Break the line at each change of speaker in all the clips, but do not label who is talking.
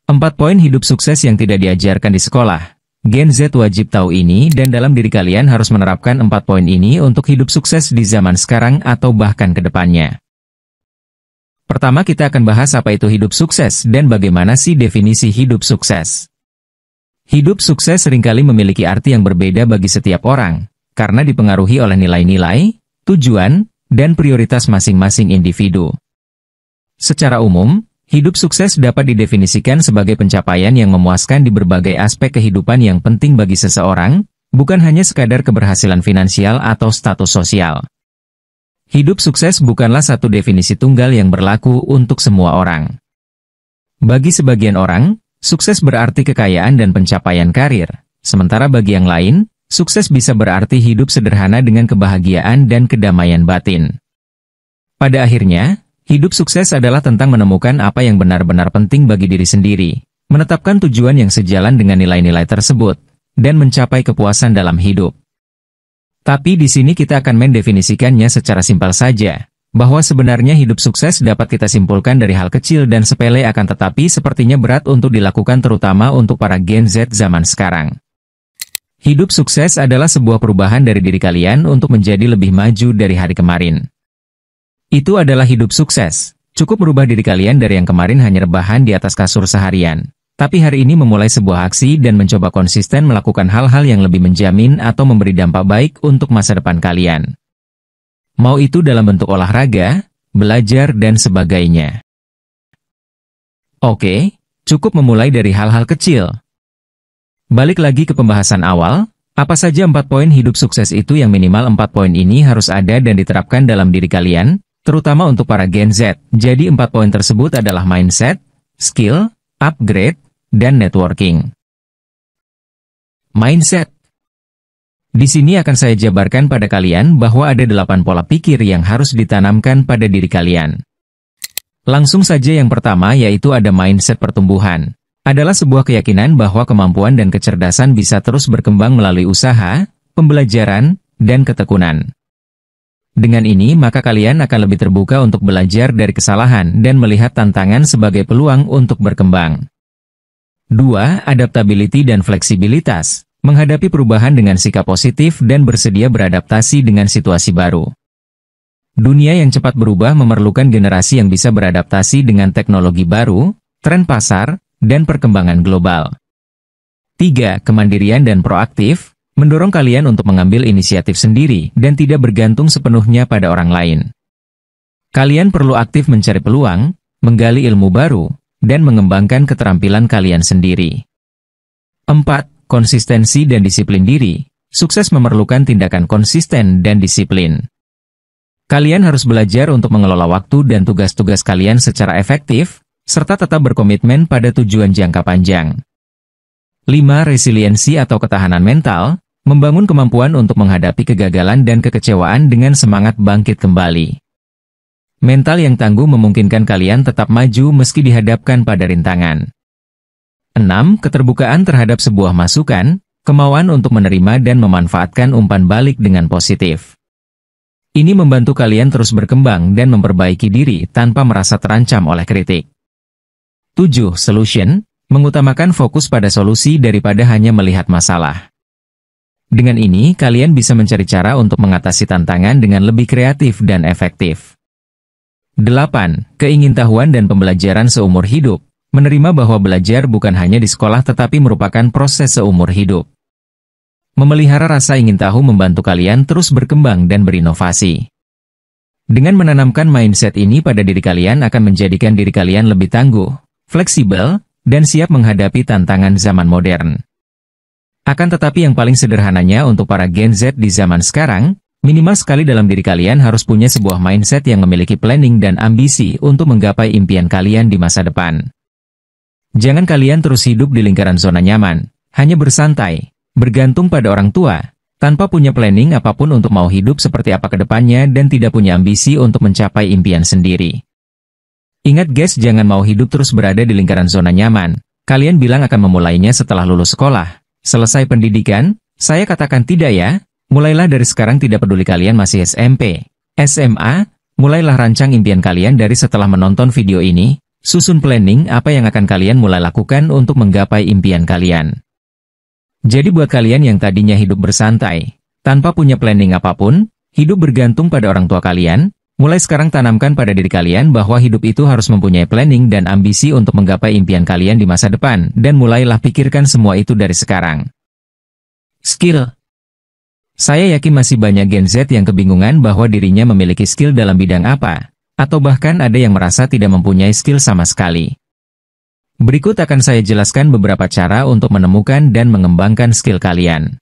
4 poin hidup sukses yang tidak diajarkan di sekolah. Gen Z wajib tahu ini dan dalam diri kalian harus menerapkan 4 poin ini untuk hidup sukses di zaman sekarang atau bahkan ke depannya. Pertama kita akan bahas apa itu hidup sukses dan bagaimana sih definisi hidup sukses. Hidup sukses seringkali memiliki arti yang berbeda bagi setiap orang, karena dipengaruhi oleh nilai-nilai, tujuan, dan prioritas masing-masing individu. Secara umum, hidup sukses dapat didefinisikan sebagai pencapaian yang memuaskan di berbagai aspek kehidupan yang penting bagi seseorang, bukan hanya sekadar keberhasilan finansial atau status sosial. Hidup sukses bukanlah satu definisi tunggal yang berlaku untuk semua orang. Bagi sebagian orang, sukses berarti kekayaan dan pencapaian karir, sementara bagi yang lain, sukses bisa berarti hidup sederhana dengan kebahagiaan dan kedamaian batin. Pada akhirnya, hidup sukses adalah tentang menemukan apa yang benar-benar penting bagi diri sendiri, menetapkan tujuan yang sejalan dengan nilai-nilai tersebut, dan mencapai kepuasan dalam hidup. Tapi di sini kita akan mendefinisikannya secara simpel saja, bahwa sebenarnya hidup sukses dapat kita simpulkan dari hal kecil dan sepele akan tetapi sepertinya berat untuk dilakukan terutama untuk para Gen Z zaman sekarang. Hidup sukses adalah sebuah perubahan dari diri kalian untuk menjadi lebih maju dari hari kemarin. Itu adalah hidup sukses. Cukup merubah diri kalian dari yang kemarin hanya rebahan di atas kasur seharian. Tapi hari ini memulai sebuah aksi dan mencoba konsisten melakukan hal-hal yang lebih menjamin atau memberi dampak baik untuk masa depan kalian. Mau itu dalam bentuk olahraga, belajar, dan sebagainya. Oke, cukup memulai dari hal-hal kecil. Balik lagi ke pembahasan awal, apa saja 4 poin hidup sukses itu yang minimal 4 poin ini harus ada dan diterapkan dalam diri kalian, terutama untuk para Gen Z. Jadi 4 poin tersebut adalah mindset, skill, upgrade, dan networking. Mindset. Di sini akan saya jabarkan pada kalian bahwa ada 8 pola pikir yang harus ditanamkan pada diri kalian. Langsung saja yang pertama yaitu ada mindset pertumbuhan. Adalah sebuah keyakinan bahwa kemampuan dan kecerdasan bisa terus berkembang melalui usaha, pembelajaran, dan ketekunan. Dengan ini maka kalian akan lebih terbuka untuk belajar dari kesalahan dan melihat tantangan sebagai peluang untuk berkembang. 2. Adaptability dan fleksibilitas. Menghadapi perubahan dengan sikap positif dan bersedia beradaptasi dengan situasi baru. Dunia yang cepat berubah memerlukan generasi yang bisa beradaptasi dengan teknologi baru, tren pasar, dan perkembangan global. 3. Kemandirian dan proaktif. Mendorong kalian untuk mengambil inisiatif sendiri dan tidak bergantung sepenuhnya pada orang lain. Kalian perlu aktif mencari peluang, menggali ilmu baru, dan mengembangkan keterampilan kalian sendiri. 4. Konsistensi dan disiplin diri. Sukses memerlukan tindakan konsisten dan disiplin. Kalian harus belajar untuk mengelola waktu dan tugas-tugas kalian secara efektif, serta tetap berkomitmen pada tujuan jangka panjang. 5. Resiliensi atau ketahanan mental. Membangun kemampuan untuk menghadapi kegagalan dan kekecewaan dengan semangat bangkit kembali. Mental yang tangguh memungkinkan kalian tetap maju meski dihadapkan pada rintangan. 6. Keterbukaan terhadap sebuah masukan, kemauan untuk menerima dan memanfaatkan umpan balik dengan positif. Ini membantu kalian terus berkembang dan memperbaiki diri tanpa merasa terancam oleh kritik. 7. Solution, mengutamakan fokus pada solusi daripada hanya melihat masalah. Dengan ini, kalian bisa mencari cara untuk mengatasi tantangan dengan lebih kreatif dan efektif. 8. Keingintahuan dan pembelajaran seumur hidup. Menerima bahwa belajar bukan hanya di sekolah tetapi merupakan proses seumur hidup. Memelihara rasa ingin tahu membantu kalian terus berkembang dan berinovasi. Dengan menanamkan mindset ini pada diri kalian akan menjadikan diri kalian lebih tangguh, fleksibel, dan siap menghadapi tantangan zaman modern. Akan tetapi yang paling sederhananya untuk para Gen Z di zaman sekarang, minimal sekali dalam diri kalian harus punya sebuah mindset yang memiliki planning dan ambisi untuk menggapai impian kalian di masa depan. Jangan kalian terus hidup di lingkaran zona nyaman, hanya bersantai, bergantung pada orang tua, tanpa punya planning apapun untuk mau hidup seperti apa ke depannya dan tidak punya ambisi untuk mencapai impian sendiri. Ingat guys, jangan mau hidup terus berada di lingkaran zona nyaman. Kalian bilang akan memulainya setelah lulus sekolah. Selesai pendidikan, saya katakan tidak ya, mulailah dari sekarang tidak peduli kalian masih SMP, SMA, mulailah rancang impian kalian dari setelah menonton video ini, Susun planning apa yang akan kalian mulai lakukan untuk menggapai impian kalian. Jadi buat kalian yang tadinya hidup bersantai, tanpa punya planning apapun, hidup bergantung pada orang tua kalian, mulai sekarang tanamkan pada diri kalian bahwa hidup itu harus mempunyai planning dan ambisi untuk menggapai impian kalian di masa depan, dan mulailah pikirkan semua itu dari sekarang. Skill. Saya yakin masih banyak Gen Z yang kebingungan bahwa dirinya memiliki skill dalam bidang apa, atau bahkan ada yang merasa tidak mempunyai skill sama sekali. Berikut akan saya jelaskan beberapa cara untuk menemukan dan mengembangkan skill kalian.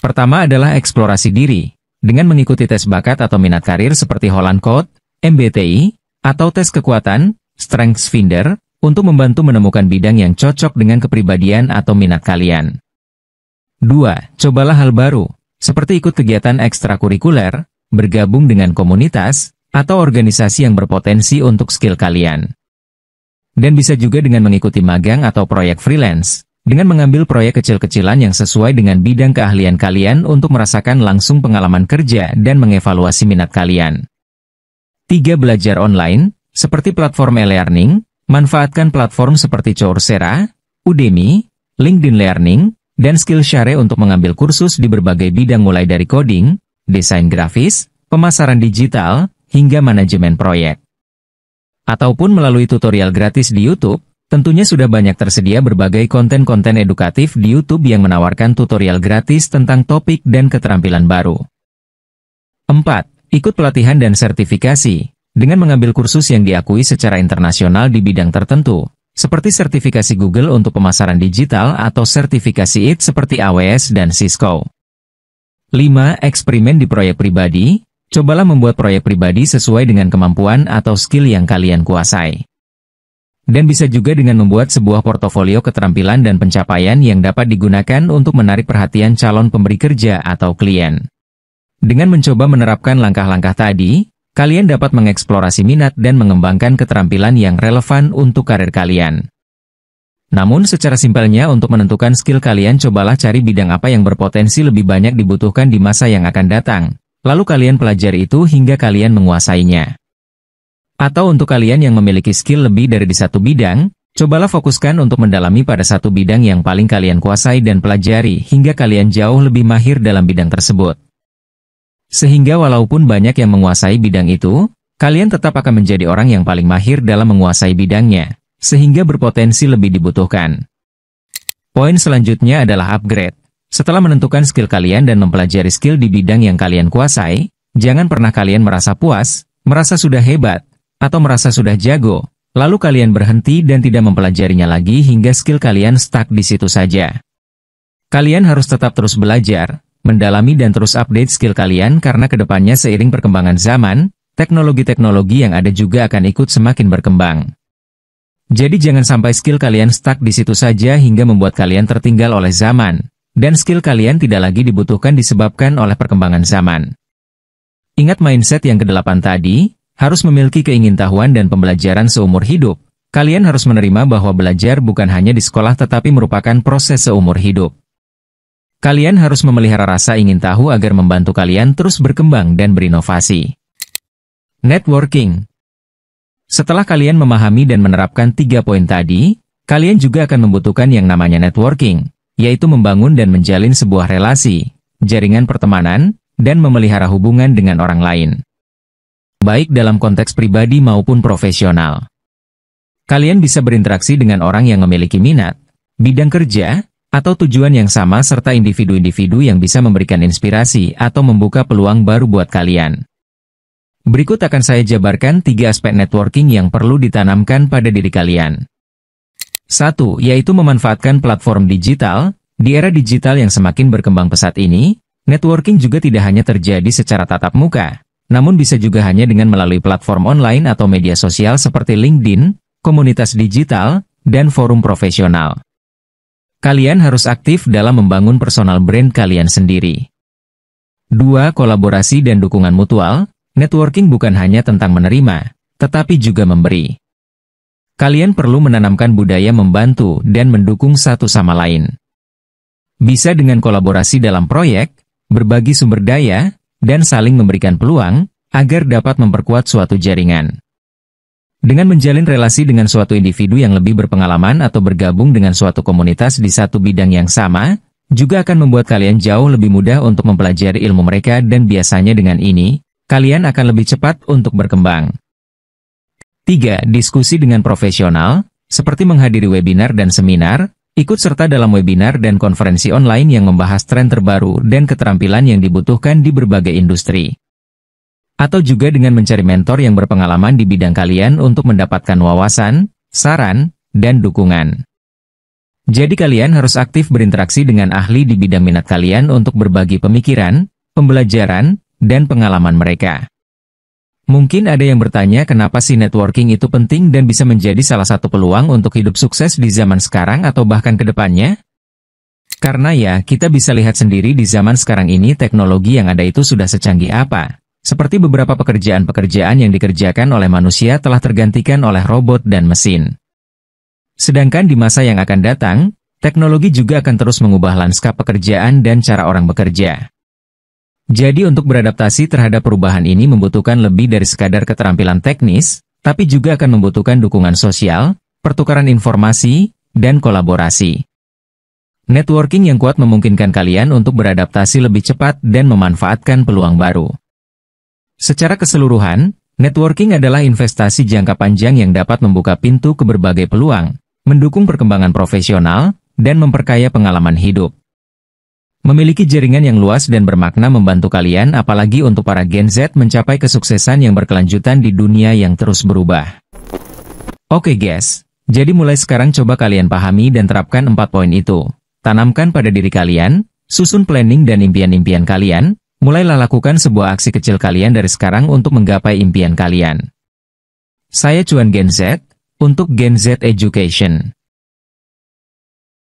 Pertama adalah eksplorasi diri, dengan mengikuti tes bakat atau minat karir seperti Holland Code, MBTI, atau tes kekuatan, Strengths Finder, untuk membantu menemukan bidang yang cocok dengan kepribadian atau minat kalian. 2. Cobalah hal baru, seperti ikut kegiatan ekstrakurikuler, bergabung dengan komunitas, atau organisasi yang berpotensi untuk skill kalian. Dan bisa juga dengan mengikuti magang atau proyek freelance, dengan mengambil proyek kecil-kecilan yang sesuai dengan bidang keahlian kalian untuk merasakan langsung pengalaman kerja dan mengevaluasi minat kalian. 3. Belajar online, seperti platform e-learning, manfaatkan platform seperti Coursera, Udemy, LinkedIn Learning, dan Skillshare untuk mengambil kursus di berbagai bidang mulai dari coding, desain grafis, pemasaran digital, hingga manajemen proyek. Ataupun melalui tutorial gratis di YouTube, tentunya sudah banyak tersedia berbagai konten-konten edukatif di YouTube yang menawarkan tutorial gratis tentang topik dan keterampilan baru. 4. Ikut pelatihan dan sertifikasi, dengan mengambil kursus yang diakui secara internasional di bidang tertentu, seperti sertifikasi Google untuk pemasaran digital atau sertifikasi IT seperti AWS dan Cisco. 5. Eksperimen di proyek pribadi. Cobalah membuat proyek pribadi sesuai dengan kemampuan atau skill yang kalian kuasai. Dan bisa juga dengan membuat sebuah portofolio keterampilan dan pencapaian yang dapat digunakan untuk menarik perhatian calon pemberi kerja atau klien. Dengan mencoba menerapkan langkah-langkah tadi, kalian dapat mengeksplorasi minat dan mengembangkan keterampilan yang relevan untuk karir kalian. Namun secara simpelnya untuk menentukan skill kalian, cobalah cari bidang apa yang berpotensi lebih banyak dibutuhkan di masa yang akan datang. Lalu kalian pelajari itu hingga kalian menguasainya. Atau untuk kalian yang memiliki skill lebih dari di satu bidang, cobalah fokuskan untuk mendalami pada satu bidang yang paling kalian kuasai dan pelajari hingga kalian jauh lebih mahir dalam bidang tersebut. Sehingga walaupun banyak yang menguasai bidang itu, kalian tetap akan menjadi orang yang paling mahir dalam menguasai bidangnya, sehingga berpotensi lebih dibutuhkan. Poin selanjutnya adalah upgrade. Setelah menentukan skill kalian dan mempelajari skill di bidang yang kalian kuasai, jangan pernah kalian merasa puas, merasa sudah hebat, atau merasa sudah jago, lalu kalian berhenti dan tidak mempelajarinya lagi hingga skill kalian stuck di situ saja. Kalian harus tetap terus belajar, mendalami dan terus update skill kalian karena kedepannya seiring perkembangan zaman, teknologi-teknologi yang ada juga akan ikut semakin berkembang. Jadi jangan sampai skill kalian stuck di situ saja hingga membuat kalian tertinggal oleh zaman. Dan skill kalian tidak lagi dibutuhkan disebabkan oleh perkembangan zaman. Ingat mindset yang ke-8 tadi, harus memiliki keingintahuan dan pembelajaran seumur hidup. Kalian harus menerima bahwa belajar bukan hanya di sekolah tetapi merupakan proses seumur hidup. Kalian harus memelihara rasa ingin tahu agar membantu kalian terus berkembang dan berinovasi. Networking. Setelah kalian memahami dan menerapkan 3 poin tadi, kalian juga akan membutuhkan yang namanya networking, yaitu membangun dan menjalin sebuah relasi, jaringan pertemanan, dan memelihara hubungan dengan orang lain. Baik dalam konteks pribadi maupun profesional. Kalian bisa berinteraksi dengan orang yang memiliki minat, bidang kerja, atau tujuan yang sama serta individu-individu yang bisa memberikan inspirasi atau membuka peluang baru buat kalian. Berikut akan saya jabarkan 3 aspek networking yang perlu ditanamkan pada diri kalian. 1. Yaitu memanfaatkan platform digital. Di era digital yang semakin berkembang pesat ini, networking juga tidak hanya terjadi secara tatap muka, namun bisa juga hanya dengan melalui platform online atau media sosial seperti LinkedIn, komunitas digital, dan forum profesional. Kalian harus aktif dalam membangun personal brand kalian sendiri. 2. Kolaborasi dan dukungan mutual. Networking bukan hanya tentang menerima, tetapi juga memberi. Kalian perlu menanamkan budaya membantu dan mendukung satu sama lain. Bisa dengan kolaborasi dalam proyek, berbagi sumber daya, dan saling memberikan peluang, agar dapat memperkuat suatu jaringan. Dengan menjalin relasi dengan suatu individu yang lebih berpengalaman atau bergabung dengan suatu komunitas di satu bidang yang sama, juga akan membuat kalian jauh lebih mudah untuk mempelajari ilmu mereka dan biasanya dengan ini, kalian akan lebih cepat untuk berkembang. 3. Diskusi dengan profesional, seperti menghadiri webinar dan seminar, ikut serta dalam webinar dan konferensi online yang membahas tren terbaru dan keterampilan yang dibutuhkan di berbagai industri. Atau juga dengan mencari mentor yang berpengalaman di bidang kalian untuk mendapatkan wawasan, saran, dan dukungan. Jadi kalian harus aktif berinteraksi dengan ahli di bidang minat kalian untuk berbagi pemikiran, pembelajaran, dan pengalaman mereka. Mungkin ada yang bertanya kenapa sih networking itu penting dan bisa menjadi salah satu peluang untuk hidup sukses di zaman sekarang atau bahkan ke depannya? Karena ya, kita bisa lihat sendiri di zaman sekarang ini teknologi yang ada itu sudah secanggih apa. Seperti beberapa pekerjaan-pekerjaan yang dikerjakan oleh manusia telah tergantikan oleh robot dan mesin. Sedangkan di masa yang akan datang, teknologi juga akan terus mengubah lanskap pekerjaan dan cara orang bekerja. Jadi untuk beradaptasi terhadap perubahan ini membutuhkan lebih dari sekadar keterampilan teknis, tapi juga akan membutuhkan dukungan sosial, pertukaran informasi, dan kolaborasi. Networking yang kuat memungkinkan kalian untuk beradaptasi lebih cepat dan memanfaatkan peluang baru. Secara keseluruhan, networking adalah investasi jangka panjang yang dapat membuka pintu ke berbagai peluang, mendukung perkembangan profesional, dan memperkaya pengalaman hidup. Memiliki jaringan yang luas dan bermakna membantu kalian apalagi untuk para Gen Z mencapai kesuksesan yang berkelanjutan di dunia yang terus berubah. Oke guys, jadi mulai sekarang coba kalian pahami dan terapkan 4 poin itu. Tanamkan pada diri kalian, susun planning dan impian-impian kalian, mulailah lakukan sebuah aksi kecil kalian dari sekarang untuk menggapai impian kalian. Saya Cuan Gen Z, untuk Gen Z Education.